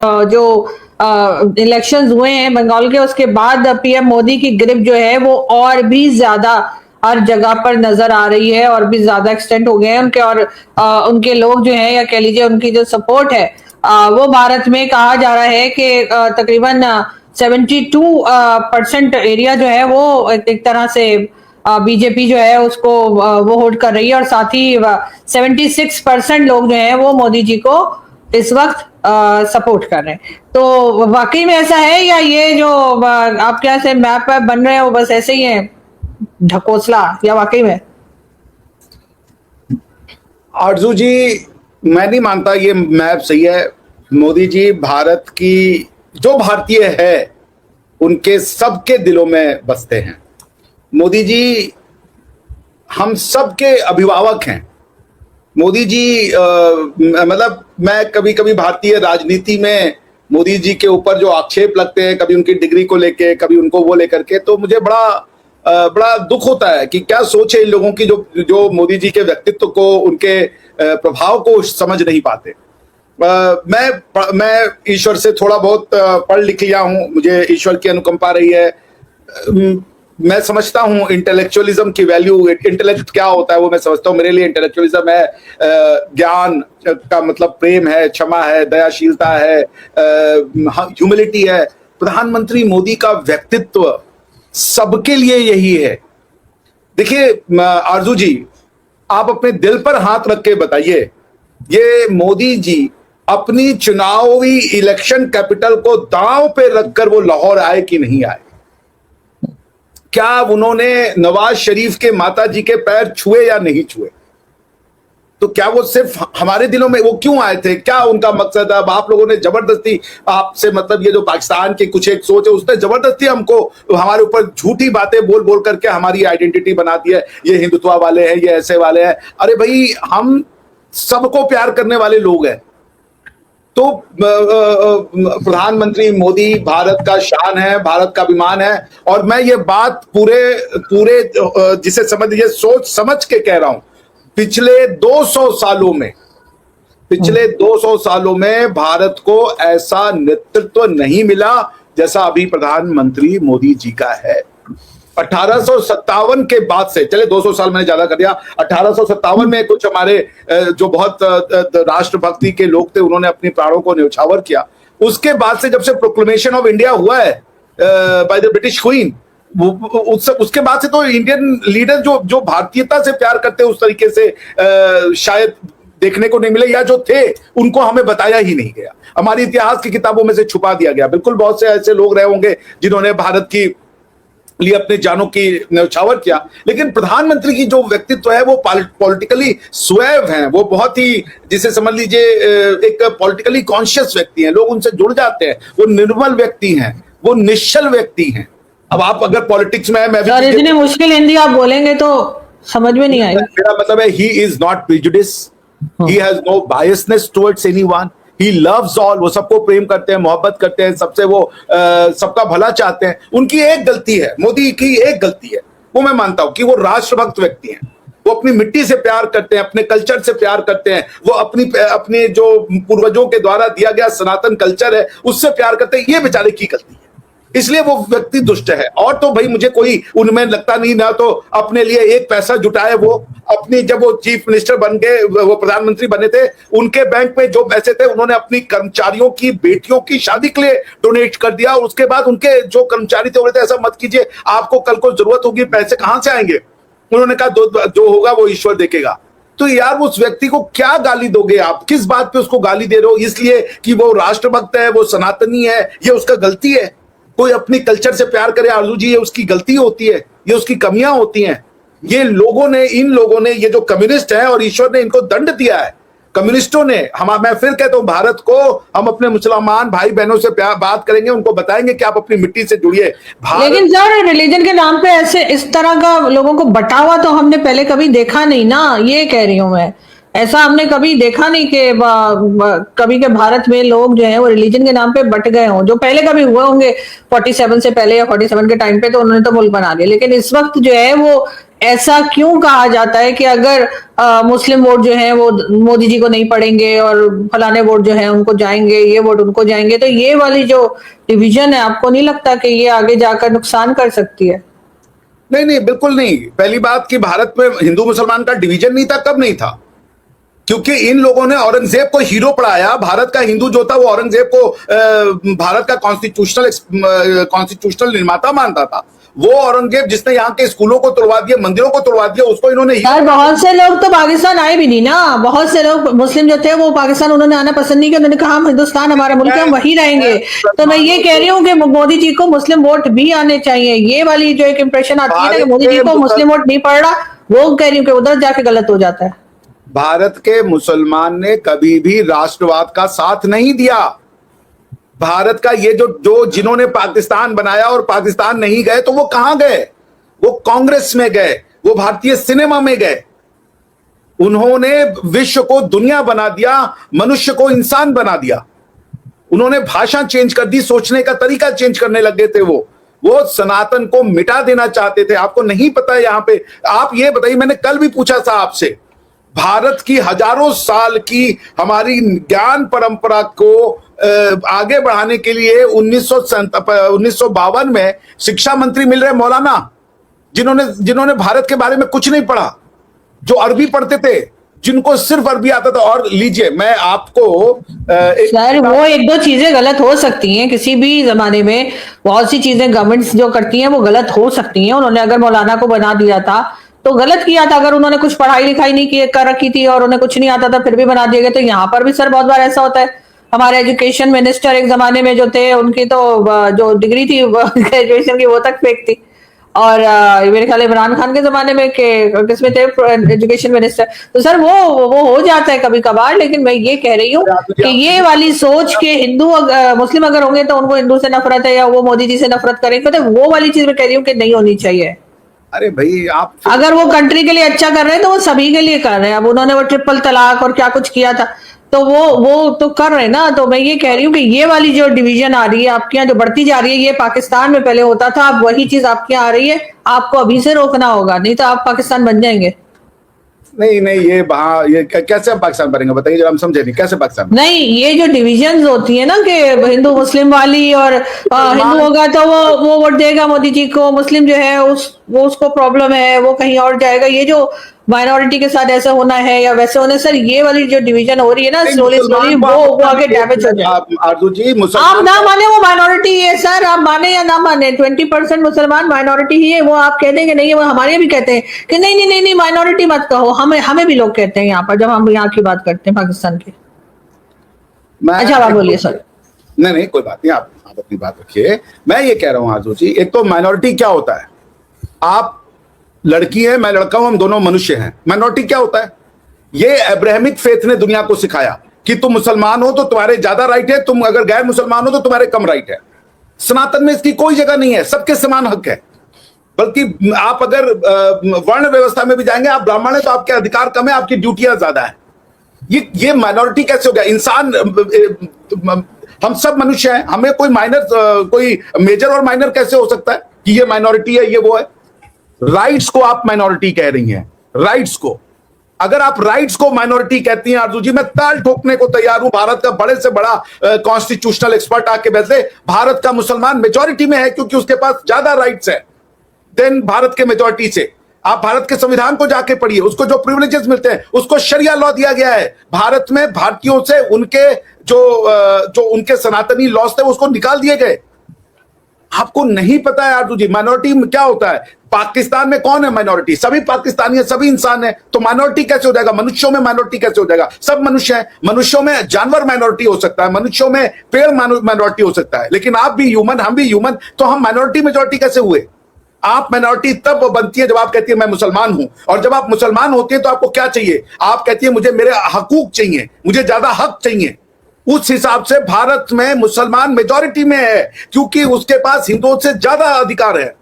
जो इलेक्शंस हुए हैं बंगाल के, उसके बाद पीएम मोदी की ग्रिप जो है वो और भी ज्यादा हर जगह पर नजर आ रही है और भी ज्यादा एक्सटेंड हो गए हैं उनके। और उनके लोग जो हैं, या कह लीजिए उनकी जो सपोर्ट है, वो भारत में कहा जा रहा है कि तकरीबन 72% एरिया जो है वो एक तरह से बीजेपी जो है उसको वो होल्ड कर रही है, और साथ ही 76% लोग जो है वो मोदी जी को इस वक्त सपोर्ट कर रहे हैं। तो वाकई में ऐसा है, या ये जो आपके यहाँ से मैप बन रहे हैं वो बस ऐसे ही है ढकोसला, या वाकई में? आरजू जी, मैं नहीं मानता ये मैप सही है। मोदी जी भारत की जो भारतीय है उनके सबके दिलों में बसते हैं। मोदी जी हम सबके अभिभावक हैं। मोदी जी मतलब मैं कभी कभी भारतीय राजनीति में मोदी जी के ऊपर जो आक्षेप लगते हैं, कभी उनकी डिग्री को लेके, कभी उनको वो लेकर के, तो मुझे बड़ा दुख होता है कि क्या सोच है इन लोगों की जो मोदी जी के व्यक्तित्व को, उनके प्रभाव को समझ नहीं पाते। मैं ईश्वर से थोड़ा बहुत पढ़ लिख लिया हूं, मुझे ईश्वर की अनुकंपा रही है। मैं समझता हूं इंटेलेक्चुअलिज्म की वैल्यू, इंटेलेक्ट क्या होता है वो मैं समझता हूं। मेरे लिए इंटेलेक्चुअलिज्म है ज्ञान का मतलब प्रेम है, क्षमा है, दयाशीलता है, ह्यूमिलिटी है। प्रधानमंत्री मोदी का व्यक्तित्व सबके लिए यही है। देखिए आरजू जी, आप अपने दिल पर हाथ रख के बताइए, ये मोदी जी अपनी चुनावी इलेक्शन कैपिटल को दांव पे रखकर वो लाहौर आए कि नहीं आए? क्या उन्होंने नवाज शरीफ के माता जी के पैर छुए या नहीं छुए? तो क्या वो सिर्फ हमारे दिलों में वो क्यों आए थे? क्या उनका मकसद? अब आप लोगों ने जबरदस्ती आपसे, मतलब ये जो पाकिस्तान की कुछ एक सोच है, उसने जबरदस्ती हमको, हमारे ऊपर झूठी बातें बोल बोल करके हमारी आइडेंटिटी बना दी है। ये हिंदुत्व वाले हैं, ये ऐसे वाले हैं। अरे भाई, हम सबको प्यार करने वाले लोग हैं। तो प्रधानमंत्री मोदी भारत का शान है, भारत का अभिमान है। और मैं ये बात पूरे जिसे समझ लीजिए सोच समझ के कह रहा हूं। पिछले 200 सालों में भारत को ऐसा नेतृत्व नहीं मिला जैसा अभी प्रधानमंत्री मोदी जी का है। 1857 के बाद से, चले 200 साल मैंने ज्यादा कर दिया, 1857 में कुछ हमारे जो बहुत राष्ट्रभक्ति के लोग थे, उन्होंने अपने प्राणों को न्यौछावर किया। उसके बाद से जब से प्रोक्लेमेशन ऑफ इंडिया हुआ है बाय द ब्रिटिश क्वीन, उसके बाद से तो इंडियन लीडर जो भारतीयता से प्यार करते हैं उस तरीके से शायद देखने को नहीं मिले, या जो थे उनको हमें बताया ही नहीं गया, हमारी इतिहास की किताबों में से छुपा दिया गया। बिल्कुल बहुत से ऐसे लोग रहे होंगे जिन्होंने भारत की लिए अपने जानों की न्यौछावर किया, लेकिन प्रधानमंत्री की जो व्यक्तित्व है वो पॉलिटिकली स्वैव हैं। वो बहुत ही, जिसे समझ लीजिए एक पॉलिटिकली कॉन्शियस व्यक्ति हैं, लोग उनसे जुड़ जाते हैं। वो निर्मल व्यक्ति हैं, वो निश्चल व्यक्ति हैं। अब आप अगर पॉलिटिक्स में, मैं भी इतनी मुश्किल हिंदी आप बोलेंगे तो समझ में नहीं आएगी। मेरा मतलब है, he is not prejudice, he has no biasness towards anyone, he loves all. वो सबको प्रेम करते हैं, मोहब्बत करते हैं, सबसे वो सबका भला चाहते हैं। उनकी एक गलती है, मोदी की एक गलती है, वो मैं मानता हूं कि वो राष्ट्रभक्त व्यक्ति हैं। वो अपनी मिट्टी से प्यार करते हैं, अपने कल्चर से प्यार करते हैं, वो अपने जो पूर्वजों के द्वारा दिया गया सनातन कल्चर है उससे प्यार करते हैं। ये बेचारे की गलती है, इसलिए वो व्यक्ति दुष्ट है। और तो भाई मुझे कोई उनमें लगता नहीं, ना तो अपने लिए एक पैसा जुटाए वो अपनी, जब वो चीफ मिनिस्टर बन गए, वो प्रधानमंत्री बने थे, उनके बैंक में जो पैसे थे उन्होंने अपनी कर्मचारियों की बेटियों की शादी के लिए डोनेट कर दिया। और उसके बाद उनके जो कर्मचारी थे बोले थे ऐसा मत कीजिए, आपको कल को जरूरत होगी, पैसे कहां से आएंगे? उन्होंने कहा जो होगा वो ईश्वर देखेगा। तो यार उस व्यक्ति को क्या गाली दोगे आप? किस बात पे उसको गाली दे रहे हो? इसलिए कि वो राष्ट्रभक्त है, वो सनातनी है, ये उसका गलती है? कोई अपनी कल्चर से प्यार करे आरजू जी, ये उसकी गलती होती है, ये उसकी कमियां होती हैं। ये लोगों ने, इन लोगों ने, ये जो कम्युनिस्ट है, और ईश्वर ने इनको दंड दिया है, कम्युनिस्टों ने। मैं फिर कहता हूं, भारत को हम अपने मुसलमान भाई बहनों से बात करेंगे, उनको बताएंगे कि आप अपनी मिट्टी से जुड़िए। लेकिन सर, रिलीजन के नाम पे ऐसे इस तरह का लोगों को बंटावा तो हमने पहले कभी देखा नहीं ना, ये कह रही हूं मैं। ऐसा हमने कभी देखा नहीं कि कभी के भारत में लोग जो हैं वो रिलीजन के नाम पे बट गए हों। जो पहले कभी हुए होंगे 47 से पहले या 47 के टाइम पे, तो उन्होंने तो मुल्क बना लिया। लेकिन इस वक्त जो है वो ऐसा क्यों कहा जाता है कि अगर मुस्लिम वोट जो है वो मोदी जी को नहीं पड़ेंगे और फलाने वोट जो है उनको जाएंगे, ये वोट उनको जाएंगे, तो ये वाली जो डिवीजन है आपको नहीं लगता कि ये आगे जाकर नुकसान कर सकती है? नहीं नहीं, बिल्कुल नहीं। पहली बात कि भारत में हिंदू मुसलमान का डिवीजन नहीं था, कब नहीं था? क्योंकि इन लोगों ने औरंगजेब को हीरो पढ़ाया। भारत का हिंदू जो था वो औरंगजेब को भारत का कॉन्स्टिट्यूशनल निर्माता मानता था। वो औरंगजेब जिसने यहाँ के स्कूलों को तोड़वा दिया, मंदिरों को तोड़वा दिया, उसको इन्होंने यार बहुत से लोग तो पाकिस्तान आए भी नहीं ना। बहुत से लोग मुस्लिम जो थे वो पाकिस्तान उन्होंने आना पसंद नहीं किया। उन्होंने कहा हम हिंदुस्तान हमारा मुल्क है, हम वहीं रहेंगे। तो मैं ये कह रही हूँ कि मोदी जी को मुस्लिम वोट भी आने चाहिए। ये वाली जो एक इंप्रेशन आती है ना कि मोदी जी को मुस्लिम वोट नहीं पड़ रहा, वो कह रही हूँ कि उधर जाके गलत हो जाता है। भारत के मुसलमान ने कभी भी राष्ट्रवाद का साथ नहीं दिया। भारत का ये जो जिन्होंने पाकिस्तान बनाया और पाकिस्तान नहीं गए, तो वो कहां गए? वो कांग्रेस में गए, वो भारतीय सिनेमा में गए। उन्होंने विश्व को दुनिया बना दिया, मनुष्य को इंसान बना दिया। उन्होंने भाषा चेंज कर दी, सोचने का तरीका चेंज करने लग गए थे। वो सनातन को मिटा देना चाहते थे। आपको नहीं पता है यहाँ पे? आप ये बताइए, मैंने कल भी पूछा था आपसे, भारत की हजारों साल की हमारी ज्ञान परंपरा को आगे बढ़ाने के लिए 1952 में शिक्षा मंत्री मिल रहे मौलाना, जिन्होंने भारत के बारे में कुछ नहीं पढ़ा, जो अरबी पढ़ते थे, जिनको सिर्फ अरबी आता था। और लीजिए, मैं आपको सर वो एक दो चीजें गलत हो सकती हैं किसी भी जमाने में। बहुत सी चीजें गवर्नमेंट्स जो करती हैं वो गलत हो सकती हैं। उन्होंने अगर मौलाना को बना दिया था तो गलत किया था। अगर उन्होंने कुछ पढ़ाई लिखाई नहीं कर रखी थी और उन्हें कुछ नहीं आता था फिर भी बना दिए गए, तो यहाँ पर भी सर बहुत बार ऐसा होता है। हमारे एजुकेशन मिनिस्टर एक जमाने में जो थे, उनकी तो जो डिग्री थी ग्रेजुएशन की वो तक फेक थी। और मेरे ख्याल इमरान खान के जमाने में किसमें थे एजुकेशन मिनिस्टर। तो सर वो हो जाता है कभी कभार। लेकिन मैं ये कह रही हूँ कि ये वाली सोच के हिंदू मुस्लिम अगर होंगे तो उनको हिंदू से नफरत है या वो मोदी जी से नफरत करेंगे, तो वो वाली चीज मैं कह रही हूँ कि नहीं होनी चाहिए। अरे भाई, आप अगर वो कंट्री के लिए अच्छा कर रहे हैं तो वो सभी के लिए कर रहे हैं। अब उन्होंने वो ट्रिपल तलाक और क्या कुछ किया था, तो वो तो कर रहे हैं ना। तो मैं ये कह रही हूँ कि ये वाली जो डिवीजन आ रही है आपके यहाँ, जो बढ़ती जा रही है, ये पाकिस्तान में पहले होता था, अब वही चीज आपके यहाँ आ रही है। आपको अभी से रोकना होगा, नहीं तो आप पाकिस्तान बन जाएंगे। नहीं नहीं, ये कैसे हम पाकिस्तान बनेंगे? बताइए जरा, हम समझे नहीं कैसे पाकिस्तान। नहीं, ये जो डिविजन होती है ना कि हिंदू मुस्लिम वाली, और हिंदू होगा तो वो वोट देगा मोदी जी को, मुस्लिम जो है उसको प्रॉब्लम है, वो कहीं और जाएगा। ये जो माइनॉरिटी के साथ ऐसा होना है या वैसे होना, सर ये वाली जो डिवीजन हो रही है ना स्लोली वो आगे डैमेज हो जाए। आरजू जी, आप ना माने वो माइनॉरिटी है सर, आप माने या ना माने, 20% मुसलमान माइनॉरिटी ही है। वो आप कहते हैं कि नहीं, वो हमारे भी कहते हैं कि नहीं माइनॉरिटी मत कहो। हमें भी लोग कहते हैं यहाँ पर, जब हम यहाँ की बात करते हैं पाकिस्तान की। अच्छा आप बोलिए सर। नहीं कोई बात नहीं, आप अपनी बात रखिए। मैं ये कह रहा हूँ आरजू जी, एक तो माइनॉरिटी क्या होता है? आप लड़की है, मैं लड़का हूं, हम दोनों मनुष्य हैं। माइनॉरिटी क्या होता है? ये अब्राहमिक फेथ ने दुनिया को सिखाया कि तुम मुसलमान हो तो तुम्हारे ज्यादा राइट है, तुम अगर गैर मुसलमान हो तो तुम्हारे कम राइट है। सनातन में इसकी कोई जगह नहीं है, सबके समान हक है। बल्कि आप अगर वर्ण व्यवस्था में भी जाएंगे, आप ब्राह्मण है तो आपके अधिकार कम है, आपकी ड्यूटियां ज्यादा है। ये माइनॉरिटी कैसे हो गया? इंसान, हम सब मनुष्य हैं, हमें कोई मेजर और माइनर कैसे हो सकता है कि ये माइनॉरिटी है, ये वो है? राइट्स को आप माइनॉरिटी कह रही हैं, राइट्स को। अगर आप राइट्स को माइनॉरिटी कहती हैं आरजू जी, मैं ताल ठोकने को तैयार हूं। भारत का बड़े से बड़ा कॉन्स्टिट्यूशनल एक्सपर्ट आके बैठे, भारत का मुसलमान मेजॉरिटी में है क्योंकि उसके पास ज्यादा राइट्स है देन भारत के मेजॉरिटी से। आप भारत के संविधान को जाके पढ़िए, उसको जो प्रिविलेजेस मिलते हैं, उसको शरिया लॉ दिया गया है। भारत में भारतीयों से उनके जो उनके सनातनी लॉस थे उसको निकाल दिए गए। आपको नहीं पता है आरजू जी, माइनॉरिटी में क्या होता है? पाकिस्तान में कौन है माइनॉरिटी? सभी पाकिस्तानी है, सभी इंसान है। तो माइनॉरिटी कैसे हो जाएगा? मनुष्यों में माइनॉरिटी कैसे हो जाएगा? सब मनुष्य हैं। मनुष्यों में जानवर माइनॉरिटी हो सकता है, मनुष्यों में पेड़ माइनॉरिटी हो सकता है, लेकिन आप भी ह्यूमन, हम भी ह्यूमन, तो हम माइनॉरिटी मेजॉरिटी कैसे हुए? आप माइनॉरिटी तब बनती है जब आप कहती है मैं मुसलमान हूं। और जब आप मुसलमान होती है तो आपको क्या चाहिए? आप कहती है मुझे मेरे हकूक चाहिए, मुझे ज्यादा हक चाहिए। उस हिसाब से भारत में मुसलमान मेजॉरिटी में है क्योंकि उसके पास हिंदुओं से ज्यादा अधिकार है।